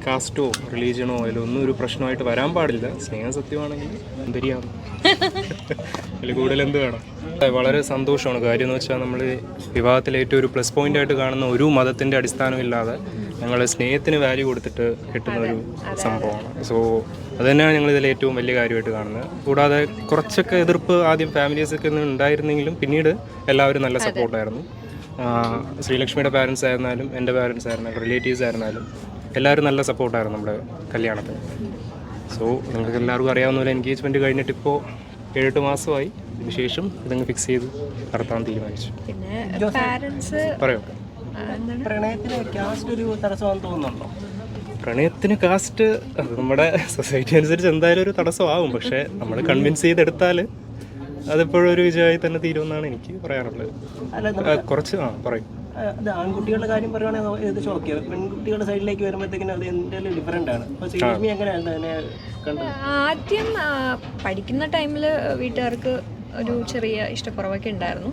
കാസ്റ്റോ റിലീജിയനോ അതിലൊന്നും ഒരു പ്രശ്നമായിട്ട് വരാൻ പാടില്ല. സ്നേഹം സത്യമാണെങ്കിൽ എന്തരിയാവും അതിൽ കൂടുതൽ എന്ത് വേണം. വളരെ സന്തോഷമാണ്. കാര്യം എന്ന് വെച്ചാൽ നമ്മൾ വിവാഹത്തിലെ ഏറ്റവും ഒരു പ്ലസ് പോയിന്റ് ആയിട്ട് കാണുന്ന ഒരു മതത്തിൻ്റെ അടിസ്ഥാനമില്ലാതെ ഞങ്ങൾ സ്നേഹത്തിന് വാല്യൂ കൊടുത്തിട്ട് കിട്ടുന്ന ഒരു സംഭവമാണ്. സോ അത് തന്നെയാണ് ഞങ്ങൾ ഇതിൽ ഏറ്റവും വലിയ കാര്യമായിട്ട് കാണുന്നത്. കൂടാതെ കുറച്ചൊക്കെ എതിർപ്പ് ആദ്യം ഫാമിലീസൊക്കെ ഉണ്ടായിരുന്നെങ്കിലും പിന്നീട് എല്ലാവരും നല്ല സപ്പോർട്ടായിരുന്നു. ശ്രീലക്ഷ്മിയുടെ പാരൻസ് ആയിരുന്നാലും എൻ്റെ പാരൻസ് ആയിരുന്നാലും റിലേറ്റീവ്സ് ആയിരുന്നാലും എല്ലാവരും നല്ല സപ്പോർട്ടായിരുന്നു നമ്മുടെ കല്യാണത്തിന്. സോ നിങ്ങൾക്ക് എല്ലാവർക്കും അറിയാവുന്ന പോലെ എൻഗേജ്മെൻറ്റ് കഴിഞ്ഞിട്ട് ഇപ്പോൾ 7-8 മാസമായി. അതിനുശേഷം ഇതങ്ങ് ഫിക്സ് ചെയ്ത് നടത്താൻ തീരുമാനിച്ചു. പിന്നെ പാരൻസ് പറയോ പ്രണയത്തിന് കാസ്റ്റ് ഒരു തടസ്സമാണെന്ന് തോന്നുന്നുണ്ടോ? പ്രണയത്തിന് കാസ്റ്റ് അത് നമ്മുടെ സൊസൈറ്റി അനുസരിച്ച് എന്തായാലും ഒരു തടസ്സമാകും. പക്ഷേ നമ്മൾ കൺവിൻസ് ചെയ്തെടുത്താൽ അതെപ്പോഴും ഒരു വിജയമായി തന്നെ തീരുമെന്നാണ് എനിക്ക് പറയാനുള്ളത്. കുറച്ച് പറയും. അത് ആൺകുട്ടികളുടെ കാര്യം പറയുകയാണെങ്കിൽ ഏകദേശം ഓക്കെ. പെൺകുട്ടികളുടെ സൈഡിലേക്ക് വരുമ്പോഴത്തേക്കിനും അത് എന്തായാലും ഡിഫറെൻ്റ് ആണ്. അപ്പോൾ ശ്രീലക്ഷ്മി എങ്ങനെയാണ് അതിനെ കണ്ടത്? ആദ്യം പഠിക്കുന്ന ടൈമിൽ വീട്ടുകാർക്ക് ഒരു ചെറിയ ഇഷ്ടക്കുറവൊക്കെ ഉണ്ടായിരുന്നു.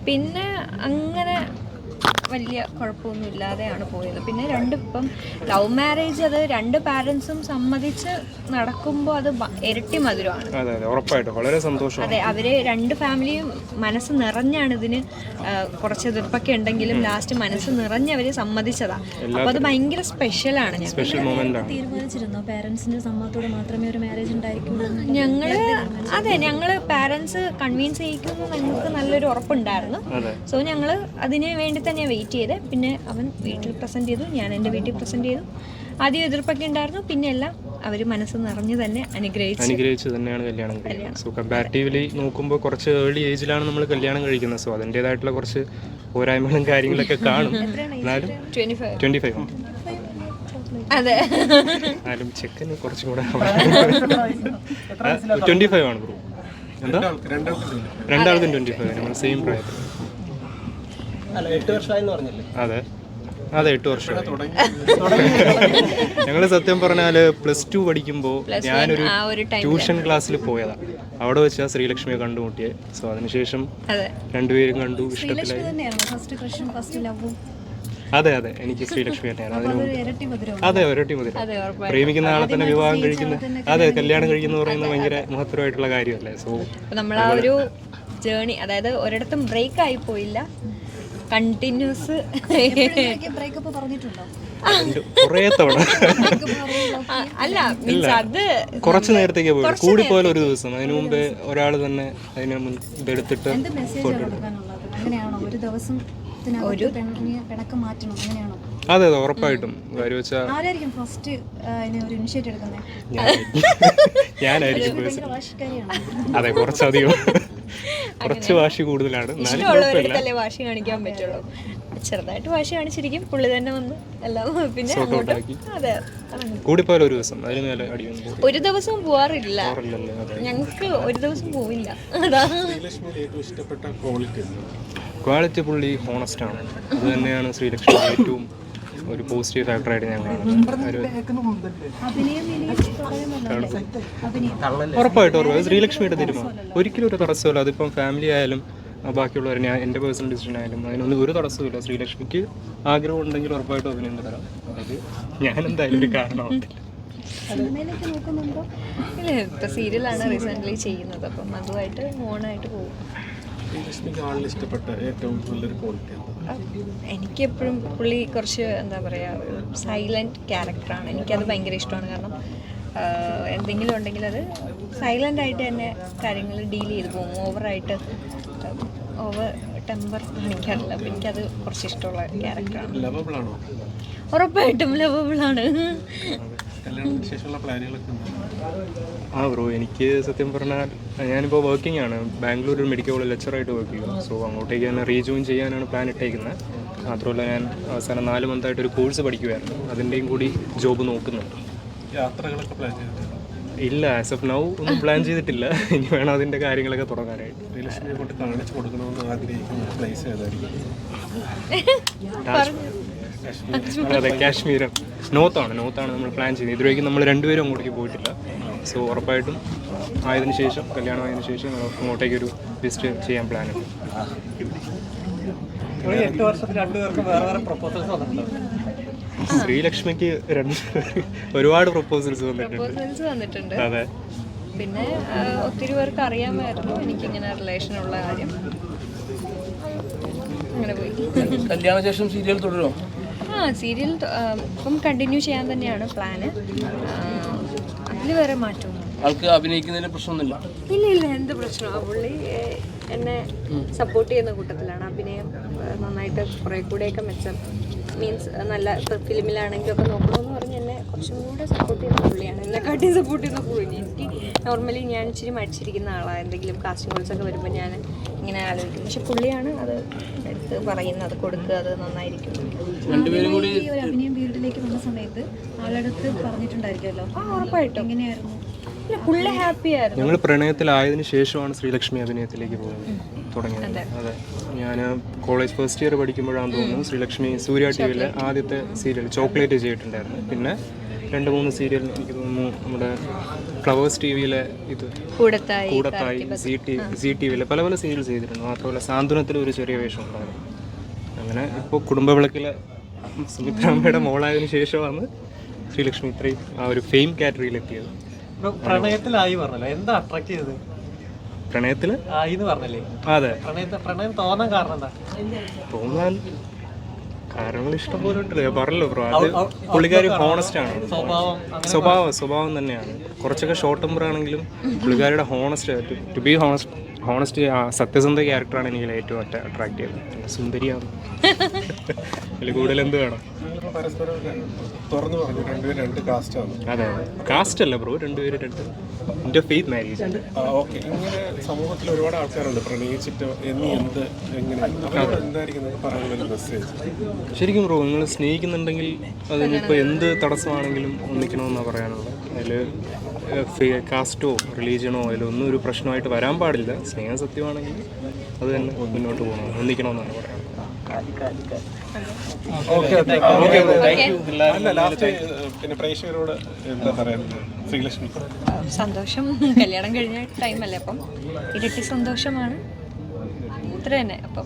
പിന്നെ അങ്ങനെ വലിയ കുഴപ്പമൊന്നും ഇല്ലാതെയാണ് പോയത്. പിന്നെ ഇപ്പം ലവ് മാരേജ് അത് രണ്ട് പാരൻസും സമ്മതിച്ച് നടക്കുമ്പോൾ അത് ഇരട്ടി മധുരമാണ്. ഉറപ്പായിട്ടും വളരെ സന്തോഷം. അതെ, അവര് രണ്ട് ഫാമിലിയും മനസ്സ് നിറഞ്ഞാണ് ഇതിന്. കുറച്ച് എതിർപ്പൊക്കെ ഉണ്ടെങ്കിലും ലാസ്റ്റ് മനസ്സ് നിറഞ്ഞ് അവര് സമ്മതിച്ചതാ. അപ്പൊ അത് ഭയങ്കര സ്പെഷ്യലാണ്. തീരുമാനിച്ചിരുന്നോ പാരന്റ്സിന്റെ സമ്മതത്തോടെ മാത്രമേ ഒരു മാരേജ് ഉണ്ടായിരിക്കുള്ളൂ? ഞങ്ങള് പാരന്റ്സ് കൺവീൻസ് ചെയ്യിക്കുന്നു ഞങ്ങൾക്ക് നല്ലൊരു ഉറപ്പുണ്ടായിരുന്നു. സോ ഞങ്ങള് അതിന് വേണ്ടി തന്നെ വെയിറ്റ് ചെയ്ത് പിന്നെ അവൻ വീട്ടിൽ പ്രസന്റ് ചെയ്തു, ഞാൻ എൻ്റെ വീട്ടിൽ പ്രസന്റ് ചെയ്തു. ആദ്യം എതിർപ്പൊക്കെ ഉണ്ടായിരുന്നു, പിന്നെ എല്ലാം അവർ മനസ്സ് നിറഞ്ഞ് തന്നെ അനുഗ്രഹിച്ച് തന്നെയാണ് കല്യാണം കഴിക്കുന്നത്. സോ കമ്പാരിറ്റീവ്ലി നോക്കുമ്പോൾ കുറച്ച് ഏർലി ഏജിലാണ് നമ്മൾ കല്യാണം കഴിക്കുന്നത്. സോ അതിൻ്റെതായിട്ടുള്ള കുറച്ച് പോരായ്മകളും കാര്യങ്ങളൊക്കെ കാണും. എന്നാലും 25 അതെ, എന്നാലും ചെക്കന് കുറച്ചും കൂടെ 25 ആണ് ബ്രോ. എന്താ രണ്ടാൾക്കും 25 നമ്മൾ സെയിം പ്രായത്തിൽ. അല്ല 8 വർഷമായെന്ന് പറഞ്ഞില്ലേ? അതെ 8 വർഷം. ഞങ്ങൾ സത്യം പറഞ്ഞാൽ +2 പഠിക്കുമ്പോൾ ഞാനൊരു ട്യൂഷൻ ക്ലാസ്സിൽ പോയതാണ്. അവിടെ വെച്ചാൽ ശ്രീലക്ഷ്മിയെ കണ്ടുമുട്ടിയത്. സോ അതിനുശേഷം രണ്ടുപേരും കണ്ടു, ഇഷ്ടത്തിലായി. അതെ എനിക്ക് ശ്രീലക്ഷ്മി തന്നെയാണ്. അതെ ഇരട്ടി മധുരം. പ്രേമിക്കുന്ന ആളെ തന്നെ വിവാഹം കഴിക്കുന്ന, കല്യാണം കഴിക്കുന്ന പറയുന്നത് ഭയങ്കര മഹത്തരമായിട്ടുള്ള കാര്യമല്ലേ. സോ നമ്മൾ ആ ഒരു ജേണി, അതായത് ഒരിടത്തും ബ്രേക്ക് ആയി പോയില്ല, കണ്ടിന്യൂസ്. ബ്രേക്കപ്പ് പറഞ്ഞിട്ടുണ്ടോ? കുറേ തവണ അല്ല, മീൻസ് അത് കുറച്ച് നേരത്തേക്ക് പോയി, കൂടി പോയാൽ ഒരു ദിവസം. അതിനു മുമ്പേ ഒരാൾ തന്നെ അതിന് ഇതെടുത്തിട്ട് ഒരു ദിവസം മാറ്റണം അങ്ങനെയാണോ? അതെ ഉറപ്പായിട്ടും. കാര്യം വെച്ചാൽ ഞാനായിരിക്കും. അതെ കുറച്ചധികം, കുറച്ച് വാശി കൂടുതലാണ്. ഇഷ്ടമുള്ളവരല്ലേ വാശി കാണിക്കാൻ പറ്റുള്ളൂ. ചെറുതായിട്ട് വാശി കാണിച്ചിരിക്കും, പുള്ളി തന്നെ വന്ന് എല്ലാം പിന്നെ അതെ കൂടിപ്പോയാൽ ഒരു ദിവസം. അതിന് മേലെ അടിയൊന്നും ഒരു ദിവസം പോവാറില്ല ഞങ്ങൾക്ക്, ഒരു ദിവസം പോവില്ല. അതാ ക്വാളിറ്റി. പുള്ളി ഹോണസ്റ്റ് ആണ്. അത് തന്നെയാണ് ശ്രീലക്ഷ്മി ഏറ്റവും ഒരു പോസിറ്റീവ് ഫാക്ടറായിട്ട് ഞാൻ കാണുന്നത്. ഉറപ്പായിട്ടും ശ്രീലക്ഷ്മിയുടെ തീരുമാനം ഒരിക്കലും ഒരു തടസ്സമില്ല. അതിപ്പം ഫാമിലി ആയാലും ബാക്കിയുള്ളവർ, ഞാൻ എൻ്റെ പേഴ്സണൽ ഡിസിഷൻ ആയാലും അതിനൊന്നും ഒരു തടസ്സമില്ല. ശ്രീലക്ഷ്മിക്ക് ആഗ്രഹം ഉണ്ടെങ്കിൽ ഉറപ്പായിട്ടും അഭിനയം തരാം. അത് ഞാൻ എന്തായാലും ഒരു കാരണമാകത്തില്ല. ഇല്ല, ഇപ്പം സീരിയലാണ് റീസെൻ്റ്ലി ചെയ്യുന്നത്. അപ്പം അതുമായിട്ട് ഓണായിട്ട് പോകും. എനിക്കെപ്പോഴും പുള്ളി കുറച്ച് എന്താ പറയുക, ഒരു സൈലൻറ്റ് ക്യാരക്ടറാണ്. എനിക്കത് ഭയങ്കര ഇഷ്ടമാണ്. കാരണം എന്തെങ്കിലും ഉണ്ടെങ്കിൽ അത് സൈലൻ്റായിട്ട് തന്നെ കാര്യങ്ങൾ ഡീൽ ചെയ്ത് പോകും. ഓവർ ടെമ്പർ കാണിക്കാറില്ല. അപ്പം എനിക്കത് കുറച്ച് ഇഷ്ടമുള്ള ക്യാരക്ടറാണ്. ഉറപ്പായിട്ടും ലവബിളാണ്. ബ്രോ, എനിക്ക് സത്യം പറഞ്ഞാൽ ഞാനിപ്പോൾ വർക്കിംഗ് ആണ്. ബാംഗ്ലൂർ ഒരു മെഡിക്കൽ കോളേജ് ലെക്ചറായിട്ട് വർക്ക് ചെയ്യും. സോ അങ്ങോട്ടേക്ക് തന്നെ റീജോയിൻ ചെയ്യാനാണ് പ്ലാൻ ഇട്ടേക്കുന്നത്. മാത്രമല്ല ഞാൻ അവസാനം 4 മന്തായിട്ട് ഒരു കോഴ്സ് പഠിക്കുമായിരുന്നു. അതിൻ്റെയും കൂടി ജോബ് നോക്കുന്നുണ്ട്. യാത്രകളൊക്കെ പ്ലാൻ ചെയ്തിട്ടുണ്ടോ? ഇല്ല, ആസ് ഓഫ് നൗ ഒന്നും പ്ലാൻ ചെയ്തിട്ടില്ല. ഇനി വേണം അതിൻ്റെ കാര്യങ്ങളൊക്കെ തുടങ്ങാനായിട്ട്. ശ്രീലക്ഷ്മിയെ കൊണ്ട് കാണിച്ചു കൊടുക്കണമെന്ന് ആഗ്രഹിക്കുന്ന പ്ലേസ് ഏതായിരിക്കും? അതെ, കാശ്മീർ നോർത്താണ് നമ്മൾ പ്ലാൻ ചെയ്യുന്നത്. ഇതുവരെയ്ക്കും നമ്മൾ രണ്ടുപേരും അങ്ങോട്ടേക്ക് പോയിട്ടില്ല. സോ ഉറപ്പായിട്ടും ആയതിനു ശേഷം, കല്യാണമായതിനു ശേഷം അങ്ങോട്ടേക്കൊരു വിസിറ്റ് ചെയ്യാൻ പ്ലാനുണ്ട്. 8 വർഷത്തിൽ 2 പേർക്കും വേറെ പ്രപ്പോസൽസ് വന്നിട്ടുണ്ടോ? ശ്രീലക്ഷ്മിക്ക് ഒരുപാട് പ്രപ്പോസൽസ് വന്നിട്ടുണ്ട്. പ്രപ്പോസൽസ് വന്നിട്ടുണ്ട്. അതെ. പിന്നെ ഒത്തിരി പേർക്ക് അറിയാമായിരുന്നു എനിക്കിങ്ങനെ റിലേഷൻ ഉള്ള കാര്യം. അങ്ങനെ പോയി. കല്യാണ ശേഷം സീരിയൽ തുടരുമോ? സീരിയൽ ഇപ്പം കണ്ടിന്യൂ ചെയ്യാൻ തന്നെയാണ് പ്ലാന്. അതിൽ വേറെ മാറ്റമൊന്നും ആൾക്ക് അഭിനയിക്കുന്നതിന് പ്രശ്നമൊന്നുമില്ല. ഇല്ല എന്ത് പ്രശ്നമാണ്. പുള്ളി എന്നെ സപ്പോർട്ട് ചെയ്യുന്ന കൂട്ടത്തിലാണ്. അഭിനയം നന്നായിട്ട് കുറേ കൂടെയൊക്കെ മെച്ചം മീൻസ് നല്ല ഫിലിമിലാണെങ്കിലും ഒക്കെ നോക്കണമെന്ന് പറഞ്ഞ് എന്നെ കുറച്ചും കൂടെ സപ്പോർട്ട് ചെയ്യുന്ന പുള്ളിയാണ്. എന്നെക്കാട്ടിയും സപ്പോർട്ട് ചെയ്യുന്ന പുള്ളി. എനിക്ക് നോർമലി ഞാൻ ഇച്ചിരി മടിച്ചിരിക്കുന്ന ആളാണ്. എന്തെങ്കിലും കാസ്റ്റിംഗ് കോൾസൊക്കെ വരുമ്പോൾ ഞാൻ ഇങ്ങനെ ആലോചിക്കും. പക്ഷെ പുള്ളിയാണ് അത് എടുത്ത് പറയുന്നത്, കൊടുക്കുക, അത് നന്നായിരിക്കും. രണ്ടുപേരും കൂടി ഈ ഒരു അഭിനയം ഫീൽഡിലേക്ക് വന്ന സമയത്ത് ആളടുത്ത് പറഞ്ഞിട്ടുണ്ടായിരിക്കുമല്ലോ, ഉറപ്പായിട്ടും. എങ്ങനെയായിരുന്നു? ഇല്ല, പുള്ളി ഹാപ്പി ആയിരുന്നു. ഞങ്ങൾ പ്രണയത്തിലായതിനു ശേഷമാണ് ശ്രീലക്ഷ്മി അഭിനയത്തിലേക്ക് തുടങ്ങിയത്. അതെ, ഞാൻ കോളേജ് ഫസ്റ്റ് ഇയർ പഠിക്കുമ്പോഴാണെന്ന് തോന്നുന്നു ശ്രീലക്ഷ്മി സൂര്യ ടി വിയിലെ ആദ്യത്തെ സീരിയൽ ചോക്ലേറ്റ് ചെയ്തിട്ടുണ്ടായിരുന്നു. പിന്നെ 2-3 സീരിയൽ എനിക്ക് തോന്നുന്നു നമ്മുടെ ഫ്ലവേഴ്സ് ടി വിയിലെ ഇത് കൂടത്തായി, സി ടി വിയിലെ പല പല സീരിയൽസ് ചെയ്തിട്ടുണ്ട്. മാത്രമല്ല സാന്ത്വനത്തിൽ ഒരു ചെറിയ വേഷം ഉണ്ടായിരുന്നു. അങ്ങനെ ഇപ്പോൾ കുടുംബവിളക്കിലെ സുമിത്രാമ്മയുടെ മോളായതിനു ശേഷമാണ് ശ്രീലക്ഷ്മി ഇത്രയും ആ ഒരു ഫെയിം കാറ്റഗറിയിലെത്തിയത്. പ്രണയത്തിലായി പറഞ്ഞല്ലോ, എന്താ അട്രാക്ട് ചെയ്തത്? പ്രണയത്തിൽ ആയി എന്ന് പറഞ്ഞല്ലേ? അതെ, പ്രണയം തോന്നാൻ കാരണം എന്താ? തോന്നാൻ കാരണങ്ങൾ ഇഷ്ടംപോലെ ഉണ്ടല്ലോ, പറഞ്ഞല്ലോ ബ്രോ. അത് പുള്ളിക്കാരി ഹോണസ്റ്റ് ആണ്. സ്വഭാവം തന്നെയാണ്. കുറച്ചൊക്കെ ഷോർട്ട് ടെമ്പർ ആണെങ്കിലും പുള്ളിക്കാരിയുടെ ഹോണസ്റ്റ്, ടു ബി ഹോണസ്റ്റ് സത്യസന്ധ ക്യാരക്ടറാണ് എനിക്ക് ഏറ്റവും അട്രാക്ട് ചെയ്തത്. സുന്ദരിയാണ്. അതിൽ കൂടുതൽ എന്ത് വേണം? പരസ്പരം തുറന്നു പറഞ്ഞു രണ്ടുപേരും രണ്ട് കാസ്റ്റാണ്. അതെ, കാസ്റ്റ് അല്ല ബ്രോ, രണ്ടുപേരും എൻ്റെ ഫെയ്ത്ത് മാരേജ്. ഓക്കെ. ഇങ്ങനെ സമൂഹത്തിൽ ഒരുപാട് ആൾക്കാരുണ്ട് പ്രണയിച്ചിട്ട് എന്തായിരിക്കും പറയാനുള്ള മെസ്സേജ്? ശരിക്കും ബ്രോ, നിങ്ങൾ സ്നേഹിക്കുന്നുണ്ടെങ്കിൽ അതിനിപ്പോൾ എന്ത് തടസ്സമാണെങ്കിലും ഒന്നിക്കണമെന്നാണ് പറയാനുള്ളത്. അതിൽ കാസ്റ്റോ റിലീജിയനോ അതിലൊന്നും ഒരു പ്രശ്നമായിട്ട് വരാൻ പാടില്ല. സ്നേഹം സത്യമാണെങ്കിൽ അത് തന്നെ മുന്നോട്ട് പോകണം, ഒന്നിക്കണമെന്നാണ് പറയാനുള്ളത്. പിന്നെ പ്രേക്ഷകരോട് എന്താ പറയുന്നത് ശ്രീലക്ഷ്മി? സന്തോഷം. കല്യാണം കഴിഞ്ഞ ടൈമല്ലേ, അപ്പം ഇരട്ടി സന്തോഷമാണ്. ഇത്ര തന്നെ. അപ്പം